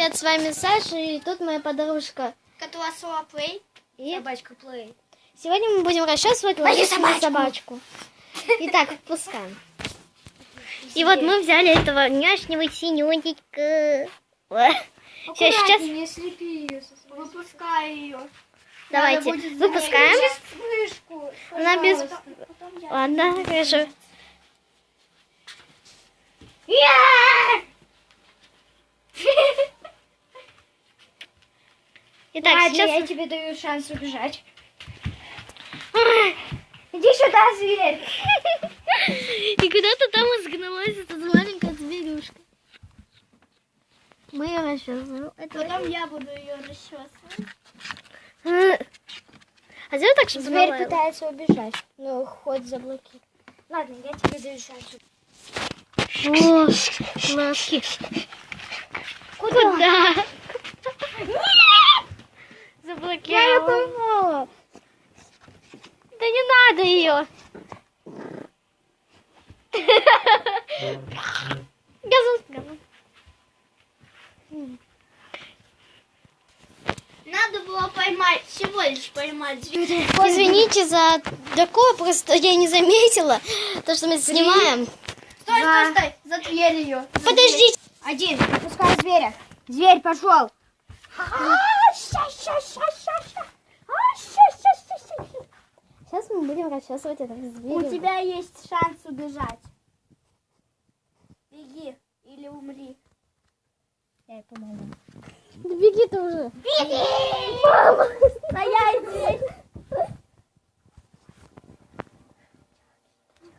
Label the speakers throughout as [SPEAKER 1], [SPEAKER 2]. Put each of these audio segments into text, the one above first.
[SPEAKER 1] привет, с вами Саша, и тут моя подружка.
[SPEAKER 2] Которая Плей.
[SPEAKER 1] И
[SPEAKER 2] Собачка Плей.
[SPEAKER 1] сегодня мы будем расчесывать лошадиную собачку. Итак, впускаем. И вот мы взяли этого няшнего синюнечка. Сейчас
[SPEAKER 2] Не слепи ее. Выпускай ее.
[SPEAKER 1] давайте выпускаем.
[SPEAKER 2] Вспышку.
[SPEAKER 1] Она без... Ладно, хорошо. Итак,
[SPEAKER 2] Ладно,
[SPEAKER 1] сейчас...
[SPEAKER 2] я тебе даю шанс убежать. Иди сюда, зверь.
[SPEAKER 1] И куда-то там изгналась эта маленькая зверюшка. Мы ее расчесываем.
[SPEAKER 2] Потом я буду ее расчесывать.
[SPEAKER 1] А сделай так, чтобы
[SPEAKER 2] Зверь
[SPEAKER 1] она лаяла.
[SPEAKER 2] пытается убежать, но ход заблокирован. Ладно, я тебе даю шанс.
[SPEAKER 1] О, ласки. Куда?
[SPEAKER 2] Я ее
[SPEAKER 1] Заблокировала.
[SPEAKER 2] поймала.
[SPEAKER 1] Да не надо ее. Газон.
[SPEAKER 2] Надо было поймать, всего лишь поймать зверя.
[SPEAKER 1] Извините за такое, просто я не заметила, то, что мы снимаем.
[SPEAKER 2] Стой, стой, стой, за дверь ее.
[SPEAKER 1] Подождите.
[SPEAKER 2] Один, выпускай зверя. Зверь пошел.
[SPEAKER 1] Сейчас мы будем расчесывать этого
[SPEAKER 2] У
[SPEAKER 1] зверя.
[SPEAKER 2] тебя есть шанс убежать. Беги или умри. Я ей помогу.
[SPEAKER 1] Да беги ты уже.
[SPEAKER 2] Беги! Мама! Стоять здесь!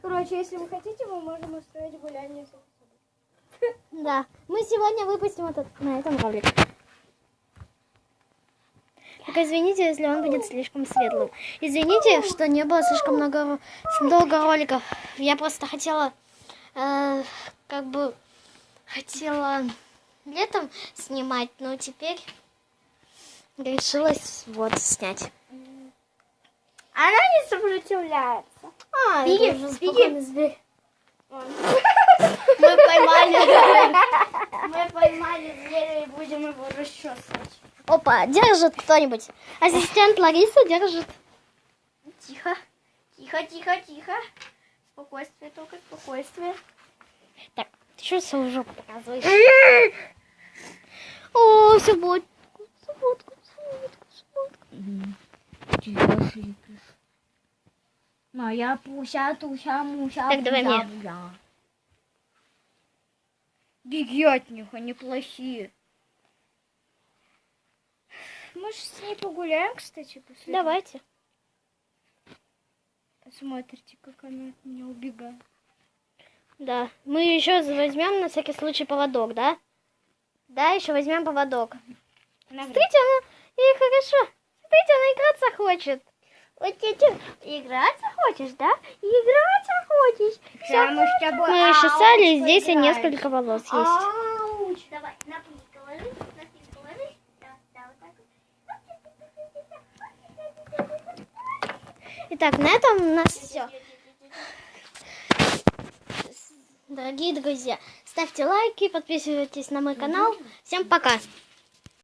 [SPEAKER 2] Короче, если вы хотите, мы можем устроить гуляние с собой.
[SPEAKER 1] Да, мы сегодня выпустим на этом ролик. Только извините, если он будет слишком светлым. Извините, что не было слишком долго роликов. Я просто хотела, хотела летом снимать, но теперь решилась вот снять.
[SPEAKER 2] Она не сопротивляется.
[SPEAKER 1] Беги,
[SPEAKER 2] это уже
[SPEAKER 1] беги.
[SPEAKER 2] спокойный
[SPEAKER 1] Зверь.
[SPEAKER 2] Мы поймали зверя и будем его расчесывать.
[SPEAKER 1] Опа, держит кто-нибудь. Ассистент Лариса держит.
[SPEAKER 2] Тихо, тихо, тихо, тихо. Спокойствие, только спокойствие.
[SPEAKER 1] Так, ты что свою жопу показываешь? О, Субботка.
[SPEAKER 2] Тихо, шипишь. Моя пуся, туся, муся,
[SPEAKER 1] Так, давай мне.
[SPEAKER 2] Беги от них, они плохие. Может, с ней погуляем, кстати, после?
[SPEAKER 1] Давайте.
[SPEAKER 2] Посмотрите, как она от меня убегает.
[SPEAKER 1] Да. Мы еще возьмем на всякий случай поводок, да? Да, еще возьмем поводок. Смотрите, она... Ей хорошо. Смотрите, она играться хочет. Вот тебе играться хочешь, да? Играться хочешь.
[SPEAKER 2] Да, мы с тобой
[SPEAKER 1] Мы расчесали, и здесь
[SPEAKER 2] поиграем.
[SPEAKER 1] несколько волос есть.
[SPEAKER 2] Ауч. Давай, на плитку ложись, Да, вот так вот.
[SPEAKER 1] Итак, на этом у нас все. Дорогие друзья, ставьте лайки, подписывайтесь на мой канал. Всем пока.